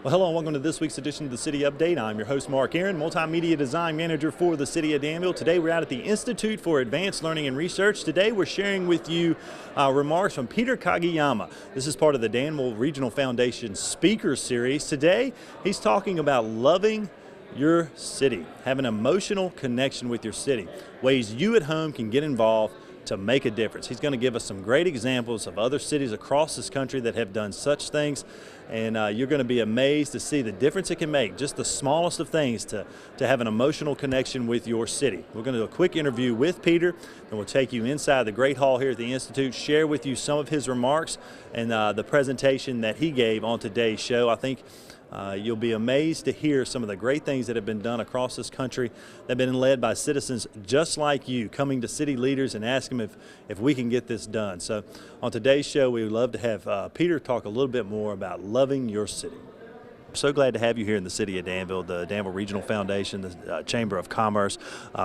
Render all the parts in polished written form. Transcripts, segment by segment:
Well, hello and welcome to this week's edition of the City Update. I'm your host, Mark Aaron, Multimedia Design Manager for the City of Danville. Today we're out at the Institute for Advanced Learning and Research. Today we're sharing with you remarks from Peter Kageyama. This is part of the Danville Regional Foundation Speaker Series. Today he's talking about loving your city, have an emotional connection with your city, ways you at home can get involved to make a difference. He's going to give us some great examples of other cities across this country that have done such things, and you're going to be amazed to see the difference it can make, just the smallest of things to have an emotional connection with your city. We're going to do a quick interview with Peter, and we'll take you inside the Great Hall here at the Institute, share with you some of his remarks and the presentation that he gave on today's show. I think you'll be amazed to hear some of the great things that have been done across this country that have been led by citizens just like you, coming to city leaders and asking them if we can get this done. So on today's show, we would love to have Peter talk a little bit more about loving your city. So glad to have you here in the city of Danville, the Danville Regional Foundation, the Chamber of Commerce,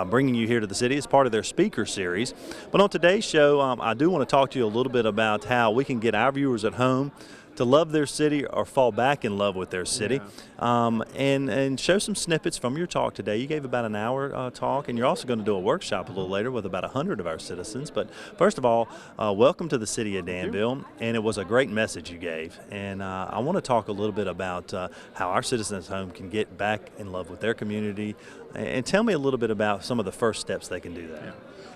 bringing you here to the city as part of their speaker series. But on today's show, I do want to talk to you a little bit about how we can get our viewers at home to love their city or fall back in love with their city, and show some snippets from your talk today. You gave about an hour talk, and you're also going to do a workshop a little later with about 100 of our citizens. But first of all, welcome to the city of Danville, and it was a great message you gave. And I want to talk a little bit about how our citizens at home can get back in love with their community, and tell me a little bit about some of the first steps they can do that. Yeah.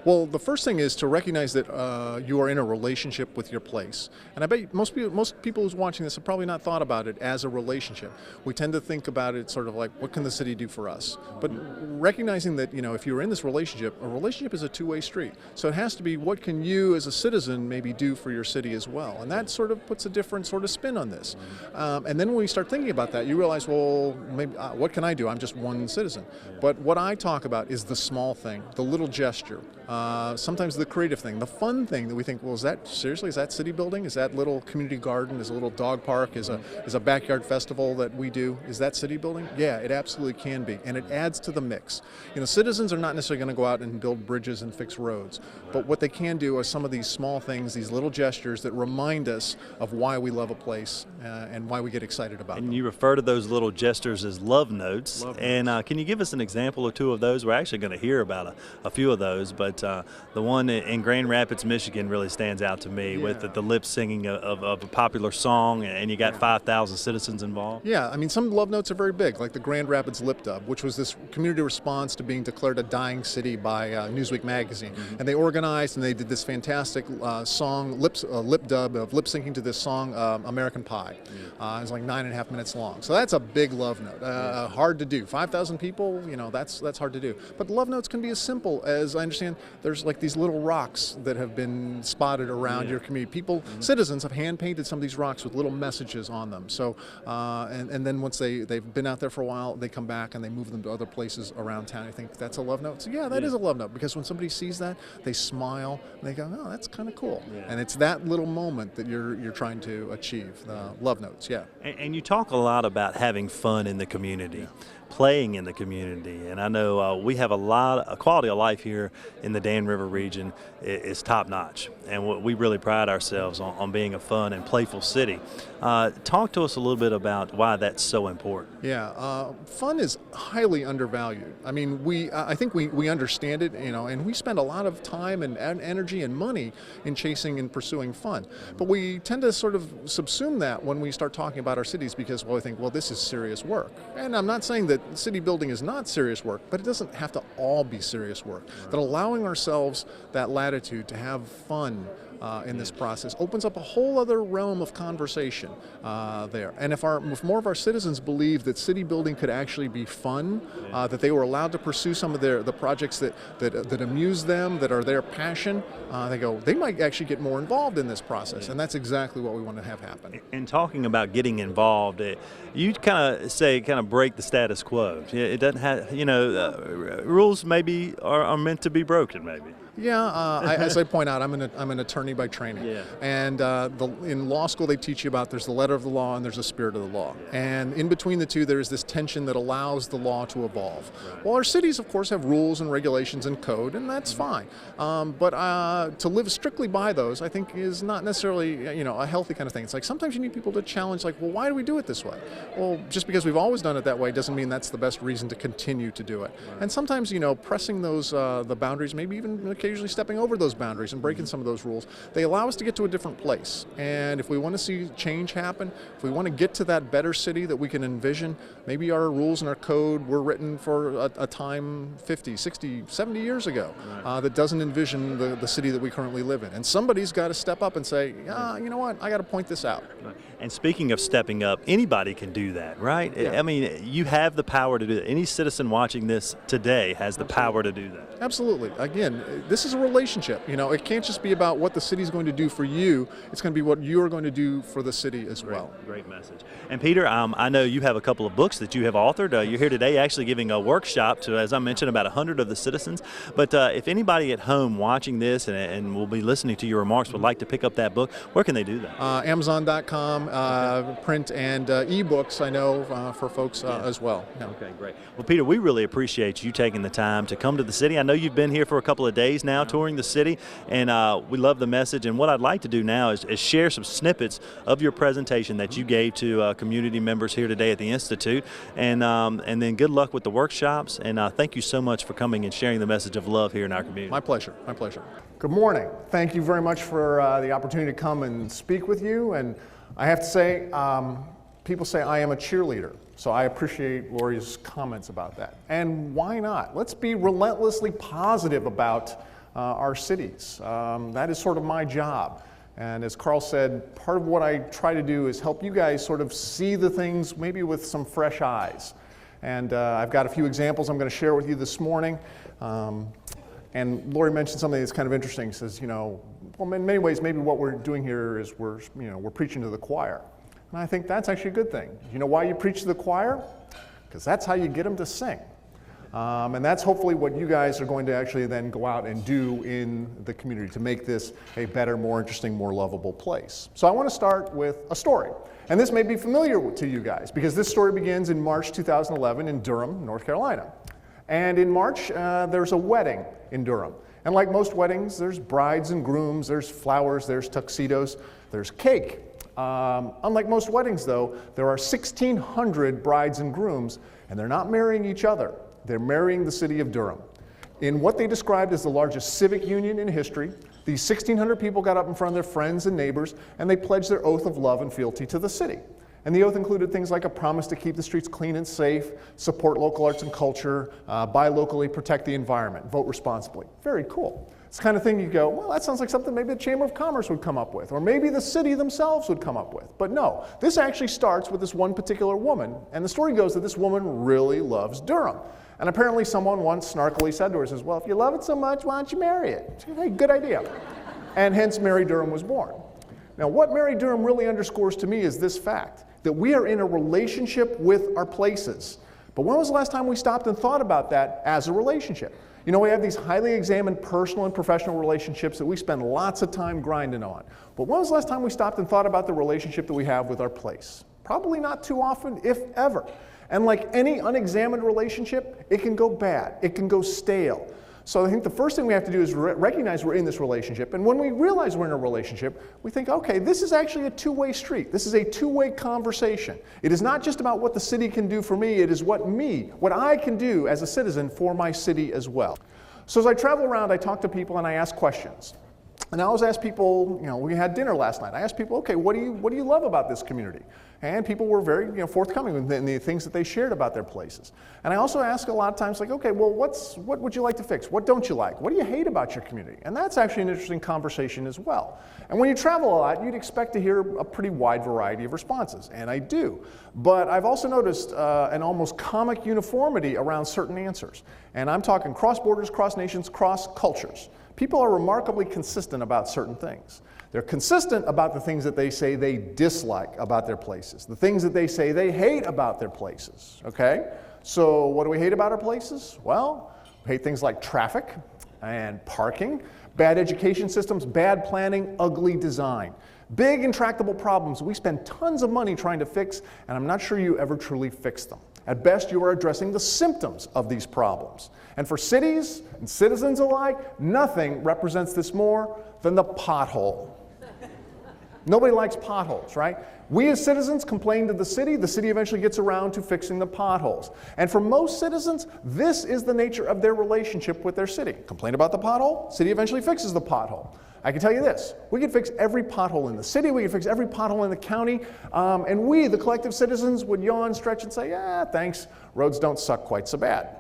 Well, the first thing is to recognize that you are in a relationship with your place. And I bet most people who's watching this have probably not thought about it as a relationship. We tend to think about it sort of like, what can the city do for us? But recognizing that, you know, if you're in this relationship, a relationship is a two-way street. So it has to be, what can you as a citizen maybe do for your city as well? And that sort of puts a different sort of spin on this. And then when you start thinking about that, you realize, well, maybe what can I do? I'm just one citizen. But what I talk about is the small thing, the little gesture. Sometimes the creative thing, the fun thing that we think, well, is that city building? Is that little community garden? Is a little dog park? Is a backyard festival that we do? Is that city building? Yeah, it absolutely can be, and it adds to the mix. You know, citizens are not necessarily going to go out and build bridges and fix roads, but what they can do are some of these small things, these little gestures that remind us of why we love a place and why we get excited about them. And you refer to those little gestures as love notes. Can you give us an example or two of those? We're actually going to hear about a few of those, but the one in Grand Rapids, Michigan really stands out to me with the lip singing of a popular song, and you got 5,000 citizens involved. Yeah, I mean, some love notes are very big, like the Grand Rapids Lip Dub, which was this community response to being declared a dying city by Newsweek magazine. And they organized and they did this fantastic song, lip dub of lip syncing to this song, American Pie. It was like 9.5 minutes long. So that's a big love note. Hard to do. 5,000 people, you know, that's hard to do. But love notes can be as simple as, I understand, there's like these little rocks that have been spotted around your community. People, citizens have hand-painted some of these rocks with little messages on them. So, and then once they've been out there for a while, they come back and they move them to other places around town. I think that's a love note. So yeah, that is a love note, because when somebody sees that, they smile and they go, oh, that's kind of cool. And it's that little moment that you're trying to achieve. Love notes, yeah. And you talk a lot about having fun in the community, playing in the community, and I know we have a quality of life here in the Dan River region is top notch, and we really pride ourselves on being a fun and playful city. Talk to us a little bit about why that's so important. Yeah, fun is highly undervalued. I mean, I think we understand it, you know, and we spend a lot of time and energy and money in chasing and pursuing fun, but we tend to sort of subsume that when we start talking about our cities, because, well, I think, well, this is serious work. And I'm not saying that city building is not serious work, but it doesn't have to all be serious work. That allowing ourselves that latitude to have fun in this process opens up a whole other realm of conversation there. And if more of our citizens believe that city building could actually be fun, that they were allowed to pursue some of the projects that amuse them, that are their passion, they might actually get more involved in this process. And that's exactly what we want to have happen. And talking about getting involved, you kind of break the status quo. It doesn't have, rules maybe are meant to be broken, maybe. Yeah, as I point out, I'm an attorney by training, Yeah. and in law school they teach you about there's the letter of the law and there's the spirit of the law, and in between the two there is this tension that allows the law to evolve. Right. Well, our cities, of course, have rules and regulations and code, and that's fine, but to live strictly by those, I think, is not necessarily a healthy kind of thing. It's like sometimes you need people to challenge, like, well, why do we do it this way? Well, just because we've always done it that way doesn't mean that's the best reason to continue to do it. Right. And sometimes, pressing those the boundaries, maybe even occasionally stepping over those boundaries and breaking some of those rules, they allow us to get to a different place. And if we want to see change happen, if we want to get to that better city that we can envision, maybe our rules and our code were written for a time 50, 60, 70 years ago that doesn't envision the city that we currently live in. And somebody's got to step up and say, you know what, I got to point this out. Right. And speaking of stepping up, anybody can do that, right? Yeah. I mean, you have the power to do that. Any citizen watching this today has the power to do that. Absolutely. Again, this is a relationship. It can't just be about what the city's going to do for you. It's going to be what you're going to do for the city as well. Great message. And Peter, I know you have a couple of books that you have authored. You're here today actually giving a workshop to, as I mentioned, about 100 of the citizens. But if anybody at home watching this and will be listening to your remarks would like to pick up that book, where can they do that? Amazon.com, print and ebooks, I know, for folks as well. Yeah. Okay, great. Well, Peter, we really appreciate you taking the time to come to the city. I know you've been here for a couple of days now touring the city, and we love the message. And what I'd like to do now is share some snippets of your presentation that you gave to community members here today at the Institute, and then good luck with the workshops, and thank you so much for coming and sharing the message of love here in our community. My pleasure. My pleasure. Good morning. Thank you very much for the opportunity to come and speak with you. And I have to say, people say I am a cheerleader, so I appreciate Lori's comments about that. And why not? Let's be relentlessly positive about our cities. That is sort of my job. And as Carl said, part of what I try to do is help you guys sort of see the things maybe with some fresh eyes. And I've got a few examples I'm going to share with you this morning. And Lori mentioned something that's kind of interesting. She says, well, in many ways, maybe what we're doing here is we're preaching to the choir. And I think that's actually a good thing. You know why you preach to the choir? Because that's how you get them to sing. And that's hopefully what you guys are going to actually then go out and do in the community to make this a better, more interesting, more lovable place. So I want to start with a story. And this may be familiar to you guys because this story begins in March 2011 in Durham, North Carolina. And in March, there's a wedding in Durham. And like most weddings, there's brides and grooms, there's flowers, there's tuxedos, there's cake. Unlike most weddings, though, there are 1,600 brides and grooms, and they're not marrying each other. They're marrying the city of Durham. In what they described as the largest civic union in history, these 1,600 people got up in front of their friends and neighbors, and they pledged their oath of love and fealty to the city. And the oath included things like a promise to keep the streets clean and safe, support local arts and culture, buy locally, protect the environment, vote responsibly. Very cool. It's the kind of thing you go, well, that sounds like something maybe the Chamber of Commerce would come up with, or maybe the city themselves would come up with. But no, this actually starts with this one particular woman, and the story goes that this woman really loves Durham. And apparently someone once snarkily said to her, says, well, if you love it so much, why don't you marry it? She said, hey, good idea. And hence Mary Durham was born. Now, what Mary Durham really underscores to me is this fact, that we are in a relationship with our places. But when was the last time we stopped and thought about that as a relationship? We have these highly examined personal and professional relationships that we spend lots of time grinding on. But when was the last time we stopped and thought about the relationship that we have with our place? Probably not too often, if ever. And like any unexamined relationship, it can go bad, it can go stale. So I think the first thing we have to do is recognize we're in this relationship. And when we realize we're in a relationship, we think, okay, this is actually a two-way street. This is a two-way conversation. It is not just about what the city can do for me, it is what I can do as a citizen for my city as well. So as I travel around, I talk to people and I ask questions. And I always ask people, we had dinner last night. I asked people, okay, what do you love about this community? And people were very forthcoming in the things that they shared about their places. And I also ask a lot of times, like, okay, well, what would you like to fix? What don't you like? What do you hate about your community? And that's actually an interesting conversation as well. And when you travel a lot, you'd expect to hear a pretty wide variety of responses, and I do. But I've also noticed an almost comic uniformity around certain answers. And I'm talking cross borders, cross nations, cross cultures. People are remarkably consistent about certain things. They're consistent about the things that they say they dislike about their places, the things that they say they hate about their places, okay? So what do we hate about our places? Well, we hate things like traffic, and parking, bad education systems, bad planning, ugly design. Big intractable problems we spend tons of money trying to fix, and I'm not sure you ever truly fix them. At best, you are addressing the symptoms of these problems. And for cities and citizens alike, nothing represents this more than the pothole. Nobody likes potholes, right? We as citizens complain to the city eventually gets around to fixing the potholes. And for most citizens, this is the nature of their relationship with their city. Complain about the pothole, city eventually fixes the pothole. I can tell you this, we could fix every pothole in the city, we could fix every pothole in the county, and we, the collective citizens, would yawn, stretch, and say, yeah, thanks, roads don't suck quite so bad.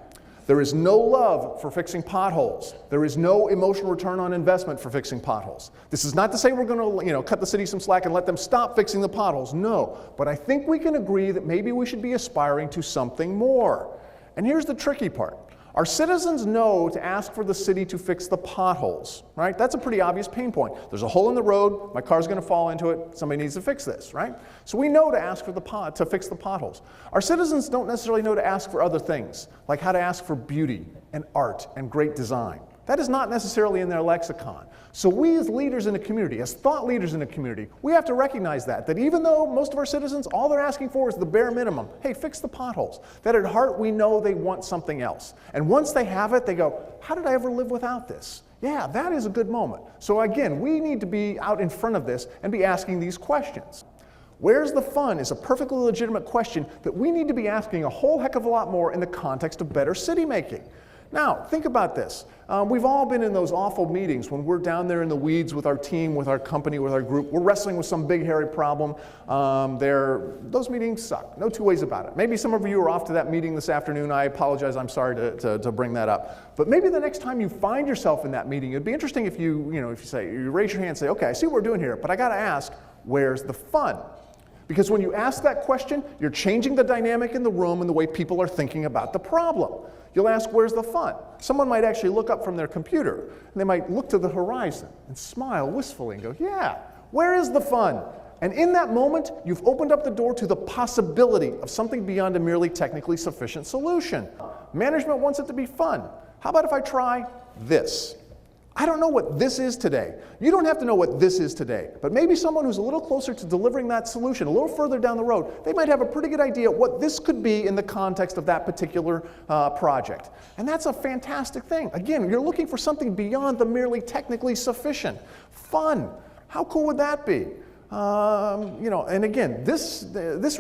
There is no love for fixing potholes. There is no emotional return on investment for fixing potholes. This is not to say we're going to, cut the city some slack and let them stop fixing the potholes. No, but I think we can agree that maybe we should be aspiring to something more. And here's the tricky part. Our citizens know to ask for the city to fix the potholes, right? That's a pretty obvious pain point. There's a hole in the road, my car's going to fall into it, somebody needs to fix this, right? So we know to ask for to fix the potholes. Our citizens don't necessarily know to ask for other things, like how to ask for beauty and art and great design. That is not necessarily in their lexicon. So we as leaders in a community, as thought leaders in a community, we have to recognize that even though most of our citizens, all they're asking for is the bare minimum, hey, fix the potholes, that at heart we know they want something else. And once they have it, they go, how did I ever live without this? Yeah, that is a good moment. So again, we need to be out in front of this and be asking these questions. Where's the fun is a perfectly legitimate question that we need to be asking a whole heck of a lot more in the context of better city making. Now, think about this. We've all been in those awful meetings when we're down there in the weeds with our team, with our company, with our group. We're wrestling with some big, hairy problem. Those meetings suck. No two ways about it. Maybe some of you are off to that meeting this afternoon. I apologize. I'm sorry to bring that up. But maybe the next time you find yourself in that meeting, it'd be interesting if you raise your hand and say, okay, I see what we're doing here, but I got to ask, where's the fun? Because when you ask that question, you're changing the dynamic in the room and the way people are thinking about the problem. You'll ask, where's the fun? Someone might actually look up from their computer, and they might look to the horizon and smile wistfully and go, yeah, where is the fun? And in that moment, you've opened up the door to the possibility of something beyond a merely technically sufficient solution. Management wants it to be fun. How about if I try this? I don't know what this is today. You don't have to know what this is today, but maybe someone who's a little closer to delivering that solution, a little further down the road, they might have a pretty good idea what this could be in the context of that particular project. And that's a fantastic thing. Again, you're looking for something beyond the merely technically sufficient. Fun. How cool would that be? And again, this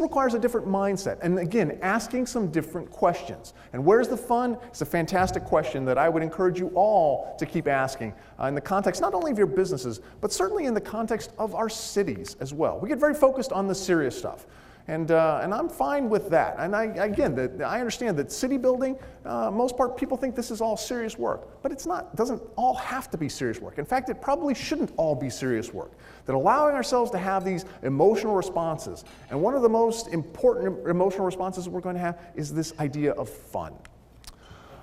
requires a different mindset. And again, asking some different questions. And where's the fun? It's a fantastic question that I would encourage you all to keep asking in the context not only of your businesses, but certainly in the context of our cities as well. We get very focused on the serious stuff. And I'm fine with that. And I understand that city building, most part, people think this is all serious work. But it's not. It doesn't all have to be serious work. In fact, it probably shouldn't all be serious work. That allowing ourselves to have these emotional responses, and one of the most important emotional responses we're going to have is this idea of fun.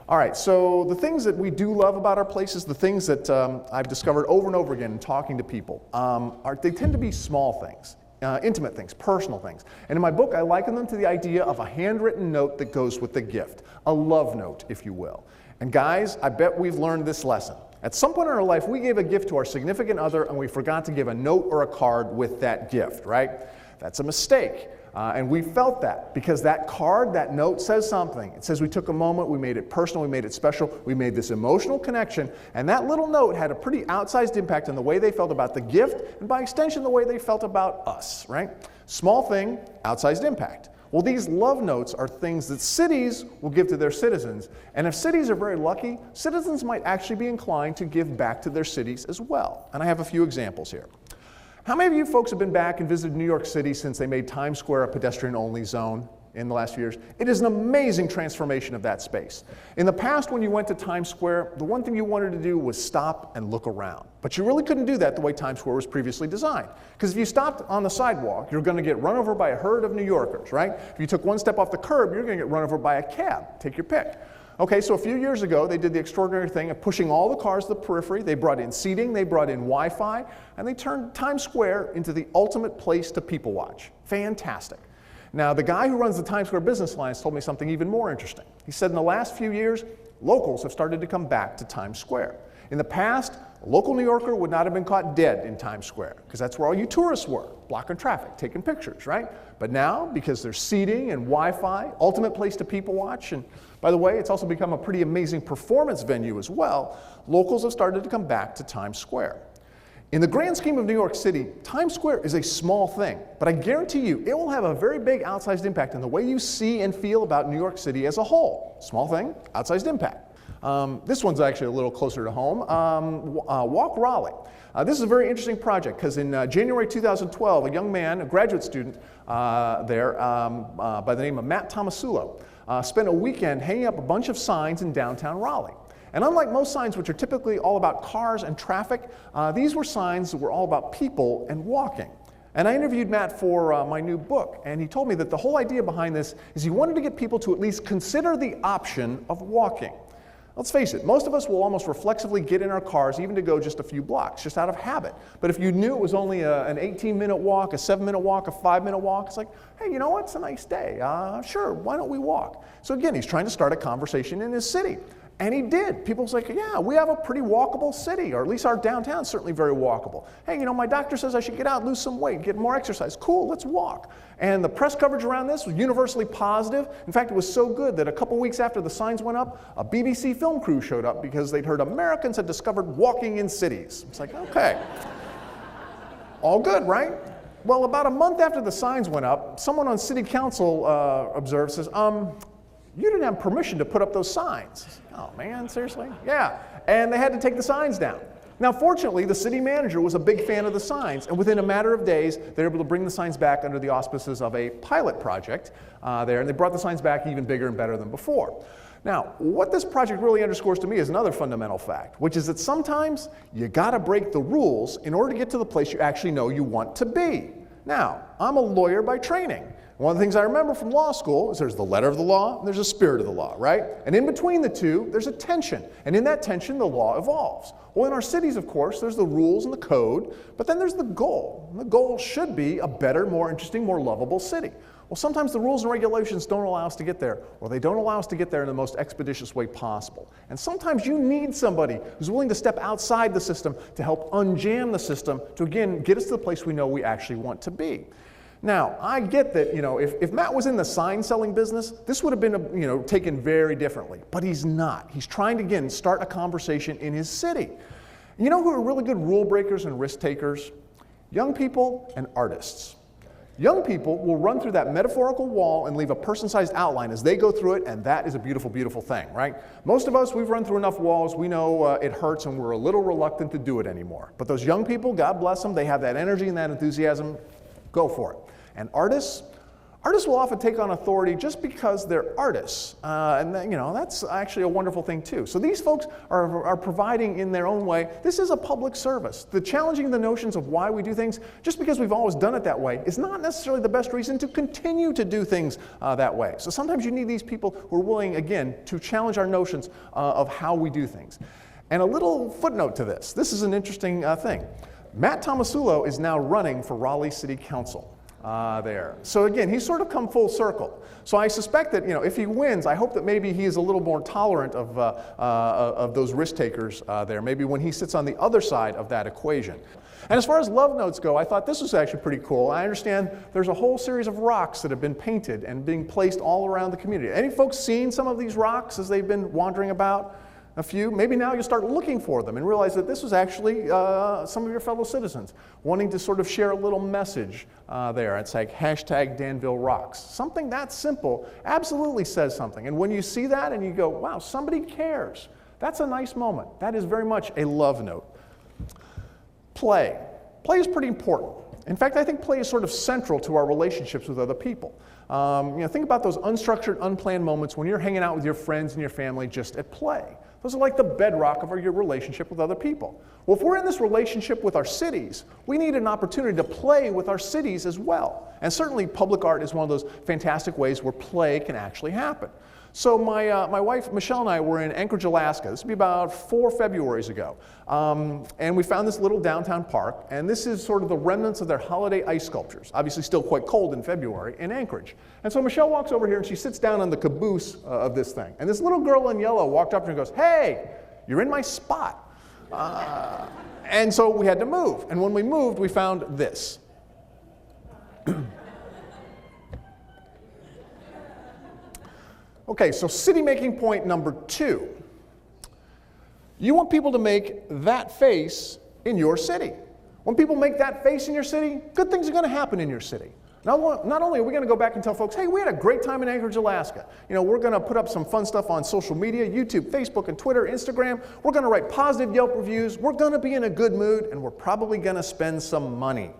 All right, so the things that we do love about our places, the things that I've discovered over and over again in talking to people, they tend to be small things. Intimate things, personal things. And in my book, I liken them to the idea of a handwritten note that goes with the gift, a love note, if you will. And guys, I bet we've learned this lesson. At some point in our life, we gave a gift to our significant other and we forgot to give a note or a card with that gift, right? That's a mistake. And we felt that because that card, that note says something. It says we took a moment, we made it personal, we made it special, we made this emotional connection, and that little note had a pretty outsized impact on the way they felt about the gift, and by extension, the way they felt about us, right? Small thing, outsized impact. Well, these love notes are things that cities will give to their citizens, and if cities are very lucky, citizens might actually be inclined to give back to their cities as well. And I have a few examples here. How many of you folks have been back and visited New York City since they made Times Square a pedestrian-only zone in the last few years? It is an amazing transformation of that space. In the past, when you went to Times Square, the one thing you wanted to do was stop and look around. But you really couldn't do that the way Times Square was previously designed. Because if you stopped on the sidewalk, you're going to get run over by a herd of New Yorkers, right? If you took one step off the curb, you're going to get run over by a cab. Take your pick. Okay, so a few years ago, they did the extraordinary thing of pushing all the cars to the periphery. They brought in seating, they brought in Wi-Fi, and they turned Times Square into the ultimate place to people watch. Fantastic. Now, the guy who runs the Times Square Business Alliance told me something even more interesting. He said in the last few years, locals have started to come back to Times Square. In the past, a local New Yorker would not have been caught dead in Times Square, because that's where all you tourists were, blocking traffic, taking pictures, right? But now, because there's seating and Wi-Fi, ultimate place to people watch, and by the way, it's also become a pretty amazing performance venue as well, locals have started to come back to Times Square. In the grand scheme of New York City, Times Square is a small thing, but I guarantee you it will have a very big outsized impact in the way you see and feel about New York City as a whole. Small thing, outsized impact. This one's actually a little closer to home. Walk Raleigh. This is a very interesting project because in January 2012, a young man, a graduate student there by the name of Matt Tomasulo, spent a weekend hanging up a bunch of signs in downtown Raleigh. And unlike most signs, which are typically all about cars and traffic, these were signs that were all about people and walking. And I interviewed Matt for my new book, and he told me that the whole idea behind this is he wanted to get people to at least consider the option of walking. Let's face it, most of us will almost reflexively get in our cars even to go just a few blocks, just out of habit. But if you knew it was only an 18-minute walk, a 7-minute walk, a 5-minute walk, it's like, hey, you know what, it's a nice day. Sure, why don't we walk? So again, he's trying to start a conversation in his city. And he did. People's like, yeah, we have a pretty walkable city, or at least our downtown's certainly very walkable. Hey, you know, my doctor says I should get out, lose some weight, get more exercise. Cool, let's walk. And the press coverage around this was universally positive. In fact, it was so good that a couple weeks after the signs went up, a BBC film crew showed up because they'd heard Americans had discovered walking in cities. It's like, okay, all good, right? Well, about a month after the signs went up, someone on city council observed, says, you didn't have permission to put up those signs. Oh man, seriously? Yeah, and they had to take the signs down. Now fortunately, the city manager was a big fan of the signs, and within a matter of days, they were able to bring the signs back under the auspices of a pilot project there, and they brought the signs back even bigger and better than before. Now, what this project really underscores to me is another fundamental fact, which is that sometimes you gotta break the rules in order to get to the place you actually know you want to be. Now, I'm a lawyer by training. One of the things I remember from law school is there's the letter of the law and there's the spirit of the law, right? And in between the two, there's a tension. And in that tension, the law evolves. Well, in our cities, of course, there's the rules and the code, but then there's the goal. And the goal should be a better, more interesting, more lovable city. Well, sometimes the rules and regulations don't allow us to get there, or they don't allow us to get there in the most expeditious way possible. And sometimes you need somebody who's willing to step outside the system to help unjam the system to, again, get us to the place we know we actually want to be. Now, I get that, you know, if Matt was in the sign selling business, this would have been, you know, taken very differently. But he's not. He's trying to, again, start a conversation in his city. You know who are really good rule breakers and risk takers? Young people and artists. Young people will run through that metaphorical wall and leave a person-sized outline as they go through it, and that is a beautiful, beautiful thing, right? Most of us, we've run through enough walls, we know it hurts and we're a little reluctant to do it anymore. But those young people, God bless them, they have that energy and that enthusiasm, go for it. And artists will often take on authority just because they're artists. And you know, that's actually a wonderful thing too. So these folks are providing in their own way. This is a public service. The challenging the notions of why we do things, just because we've always done it that way, is not necessarily the best reason to continue to do things that way. So sometimes you need these people who are willing, again, to challenge our notions of how we do things. And a little footnote to this. This is an interesting thing. Matt Tomasulo is now running for Raleigh City Council. There. So again, he's sort of come full circle. So I suspect that, you know, if he wins, I hope that maybe he is a little more tolerant of those risk takers there, maybe when he sits on the other side of that equation. And as far as love notes go, I thought this was actually pretty cool. I understand there's a whole series of rocks that have been painted and being placed all around the community. Any folks seen some of these rocks as they've been wandering about? A few. Maybe now you start looking for them and realize that this was actually some of your fellow citizens wanting to sort of share a little message there. It's like hashtag Danville rocks. Something that simple absolutely says something. And when you see that and you go, wow, somebody cares, that's a nice moment. That is very much a love note. Play. Play is pretty important. In fact, I think play is sort of central to our relationships with other people. You know, think about those unstructured, unplanned moments when you're hanging out with your friends and your family just at play. Those are like the bedrock of your relationship with other people. Well, if we're in this relationship with our cities, we need an opportunity to play with our cities as well. And certainly public art is one of those fantastic ways where play can actually happen. So my wife, Michelle, and I were in Anchorage, Alaska. This would be about 4 Februaries ago. And we found this little downtown park, and this is sort of the remnants of their holiday ice sculptures. Obviously still quite cold in February in Anchorage. And so Michelle walks over here and she sits down on the caboose of this thing. And this little girl in yellow walked up to her and goes, "Hey, you're in my spot." And so we had to move. And when we moved, we found this. Okay, so city making point number 2. You want people to make that face in your city. When people make that face in your city, good things are going to happen in your city. Not only are we going to go back and tell folks, hey, we had a great time in Anchorage, Alaska. We're going to put up some fun stuff on social media, YouTube, Facebook, and Twitter, Instagram. We're going to write positive Yelp reviews. We're going to be in a good mood, and we're probably going to spend some money.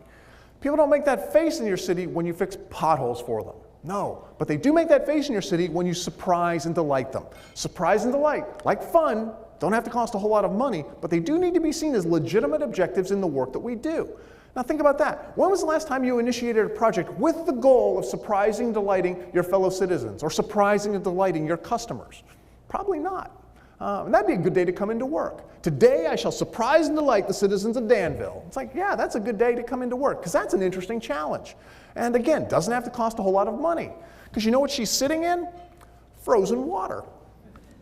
People don't make that face in your city when you fix potholes for them. No, but they do make that face in your city when you surprise and delight them. Surprise and delight, like fun, don't have to cost a whole lot of money, but they do need to be seen as legitimate objectives in the work that we do. Now think about that. When was the last time you initiated a project with the goal of surprising and delighting your fellow citizens or surprising and delighting your customers? Probably not. And that'd be a good day to come into work. Today I shall surprise and delight the citizens of Danville. It's like, yeah, that's a good day to come into work because that's an interesting challenge. And again, doesn't have to cost a whole lot of money. Because you know what she's sitting in? Frozen water.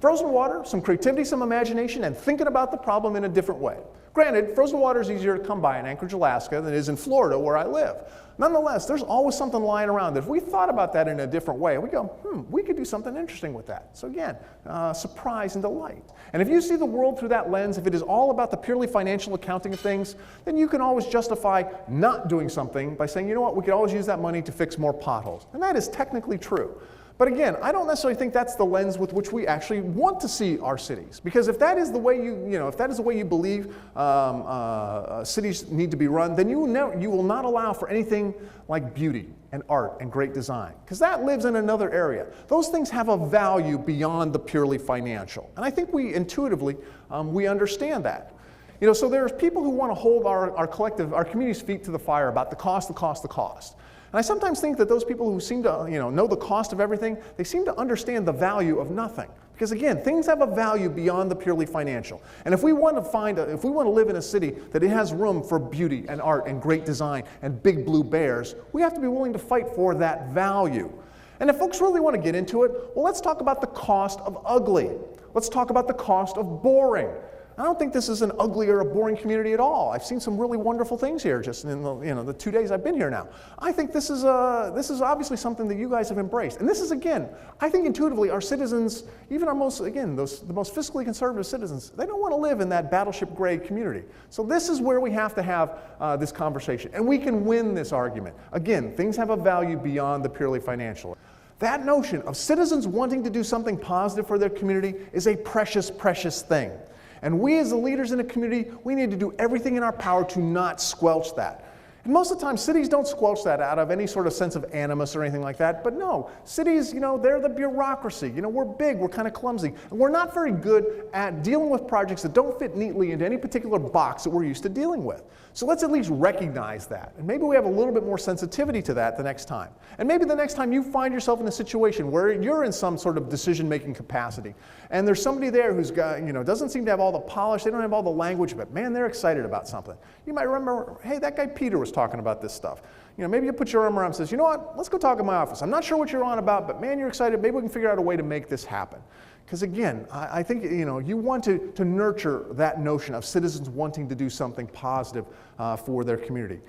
Frozen water, some creativity, some imagination, and thinking about the problem in a different way. Granted, frozen water is easier to come by in Anchorage, Alaska than it is in Florida where I live. Nonetheless, there's always something lying around that if we thought about that in a different way, we go, we could do something interesting with that. So again, surprise and delight. And if you see the world through that lens, if it is all about the purely financial accounting of things, then you can always justify not doing something by saying, you know what, we could always use that money to fix more potholes. And that is technically true. But again, I don't necessarily think that's the lens with which we actually want to see our cities. Because if that is the way if that is the way you believe cities need to be run, then you will not allow for anything like beauty and art and great design. Because that lives in another area. Those things have a value beyond the purely financial. And I think we intuitively, we understand that. So there's people who want to hold our community's feet to the fire about the cost. And I sometimes think that those people who seem to know the cost of everything, they seem to understand the value of nothing. Because again, things have a value beyond the purely financial. And if we want to live in a city that it has room for beauty and art and great design and big blue bears, we have to be willing to fight for that value. And if folks really want to get into it, well, let's talk about the cost of ugly. Let's talk about the cost of boring. I don't think this is an ugly or a boring community at all. I've seen some really wonderful things here just in the 2 days I've been here now. I think this is obviously something that you guys have embraced. And this is, again, I think intuitively our citizens, even the most fiscally conservative citizens, they don't want to live in that battleship gray community. So this is where we have to have this conversation. And we can win this argument. Again, things have a value beyond the purely financial. That notion of citizens wanting to do something positive for their community is a precious, precious thing. And we as the leaders in a community, we need to do everything in our power to not squelch that. And most of the time, cities don't squelch that out of any sort of sense of animus or anything like that. But no, cities, they're the bureaucracy. We're big, we're kind of clumsy. And we're not very good at dealing with projects that don't fit neatly into any particular box that we're used to dealing with. So let's at least recognize that. And maybe we have a little bit more sensitivity to that the next time. And maybe the next time you find yourself in a situation where you're in some sort of decision-making capacity, and there's somebody there who's got, doesn't seem to have all the polish, they don't have all the language, but man, they're excited about something. You might remember, hey, that guy Peter was talking about this stuff. Maybe you put your arm around and says, you know what, let's go talk in my office. I'm not sure what you're on about, but man, you're excited. Maybe we can figure out a way to make this happen. Because again, I think you want to nurture that notion of citizens wanting to do something positive for their community.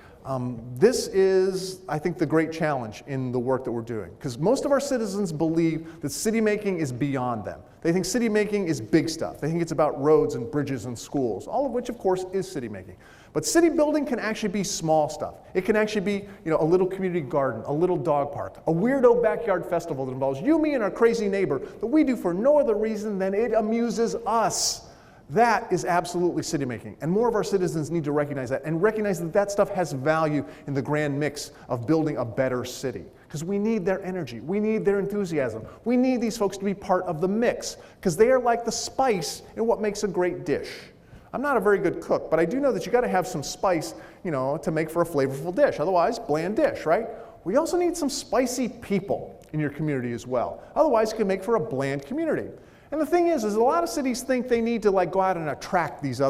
This is, I think, the great challenge in the work that we're doing. Because most of our citizens believe that city making is beyond them. They think city making is big stuff. They think it's about roads and bridges and schools, all of which, of course, is city making. But city building can actually be small stuff. It can actually be a little community garden, a little dog park, a weirdo backyard festival that involves you, me, and our crazy neighbor that we do for no other reason than it amuses us. That is absolutely city making. And more of our citizens need to recognize that and recognize that that stuff has value in the grand mix of building a better city. Because we need their energy, we need their enthusiasm, we need these folks to be part of the mix because they are like the spice in what makes a great dish. I'm not a very good cook, but I do know that you got to have some spice, to make for a flavorful dish. Otherwise, bland dish, right? We also need some spicy people in your community as well. Otherwise, it can make for a bland community. And the thing is a lot of cities think they need to go out and attract these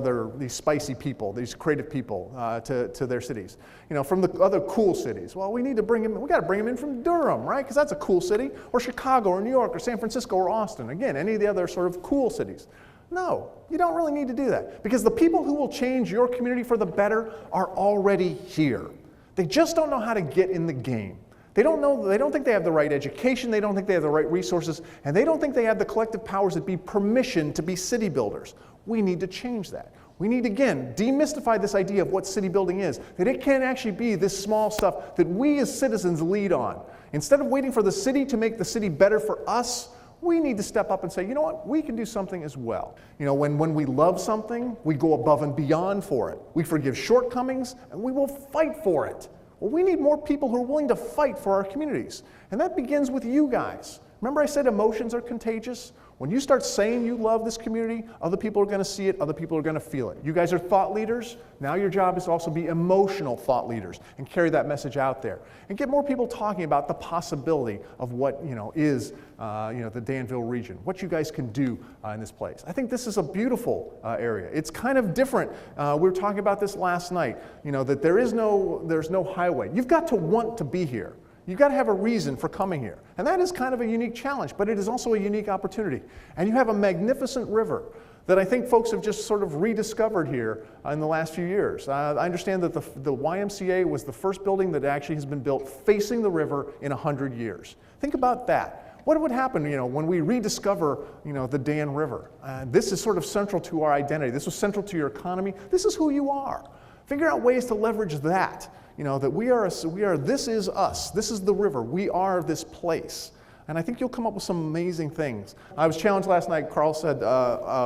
spicy people, these creative people to their cities, from the other cool cities. Well, we got to bring them in from Durham, right? Because that's a cool city, or Chicago, or New York, or San Francisco, or Austin. Again, any of the other sort of cool cities. No, you don't really need to do that, because the people who will change your community for the better are already here. They just don't know how to get in the game. They don't think they have the right education, they don't think they have the right resources, and they don't think they have the collective powers that be permission to be city builders. We need to change that. We need, again, demystify this idea of what city building is, that it can actually be this small stuff that we as citizens lead on. Instead of waiting for the city to make the city better for us, we need to step up and say, you know what, we can do something as well. You know, when we love something, we go above and beyond for it. We forgive shortcomings, and we will fight for it. Well, we need more people who are willing to fight for our communities. And that begins with you guys. Remember I said emotions are contagious? When you start saying you love this community, other people are going to see it, other people are going to feel it. You guys are thought leaders. Now your job is to also be emotional thought leaders and carry that message out there. And get more people talking about the possibility of what is the Danville region, what you guys can do in this place. I think this is a beautiful area. It's kind of different. We were talking about this last night, that there's no highway. You've got to want to be here. You've got to have a reason for coming here. And that is kind of a unique challenge, but it is also a unique opportunity. And you have a magnificent river that I think folks have just sort of rediscovered here in the last few years. I understand that the YMCA was the first building that actually has been built facing the river in 100 years. Think about that. What would happen, when we rediscover, the Dan River? This is sort of central to our identity. This was central to your economy. This is who you are. Figure out ways to leverage that. That this is us. This is the river. We are this place. And I think you'll come up with some amazing things. I was challenged last night. Carl said,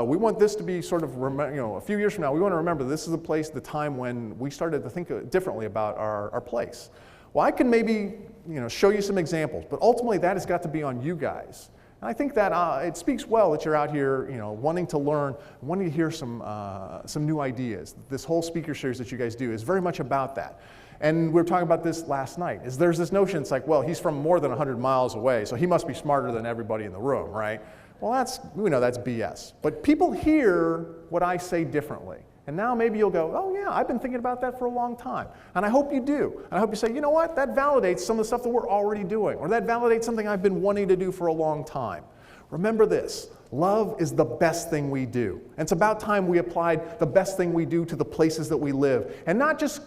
we want this to be sort of, a few years from now, we want to remember this is the place, the time when we started to think differently about our place. Well, I can maybe, show you some examples, but ultimately that has got to be on you guys. And I think that it speaks well that you're out here, wanting to learn, wanting to hear some new ideas. This whole speaker series that you guys do is very much about that. And we were talking about this last night. There's this notion, it's like, well, he's from more than 100 miles away, so he must be smarter than everybody in the room, right? Well, we know that's BS. But people hear what I say differently. And now maybe you'll go, oh yeah, I've been thinking about that for a long time. And I hope you do. And I hope you say, you know what, that validates some of the stuff that we're already doing, or that validates something I've been wanting to do for a long time. Remember this, love is the best thing we do. And it's about time we applied the best thing we do to the places that we live. And not just,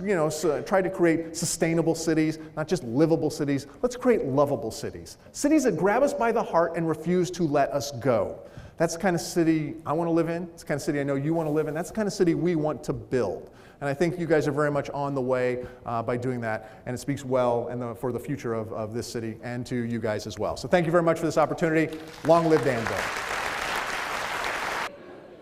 try to create sustainable cities, not just livable cities. Let's create lovable cities. Cities that grab us by the heart and refuse to let us go. That's the kind of city I want to live in. It's the kind of city I know you want to live in. That's the kind of city we want to build. And I think you guys are very much on the way by doing that. And it speaks well for the future of this city and to you guys as well. So thank you very much for this opportunity. Long live Danville.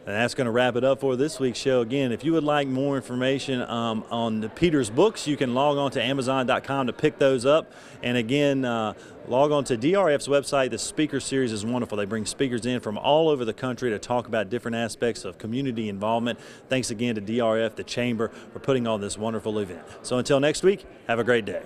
And that's going to wrap it up for this week's show. Again, if you would like more information on Peter's books, you can log on to Amazon.com to pick those up. And again, log on to DRF's website. The speaker series is wonderful. They bring speakers in from all over the country to talk about different aspects of community involvement. Thanks again to DRF, the Chamber, for putting on this wonderful event. So until next week, have a great day.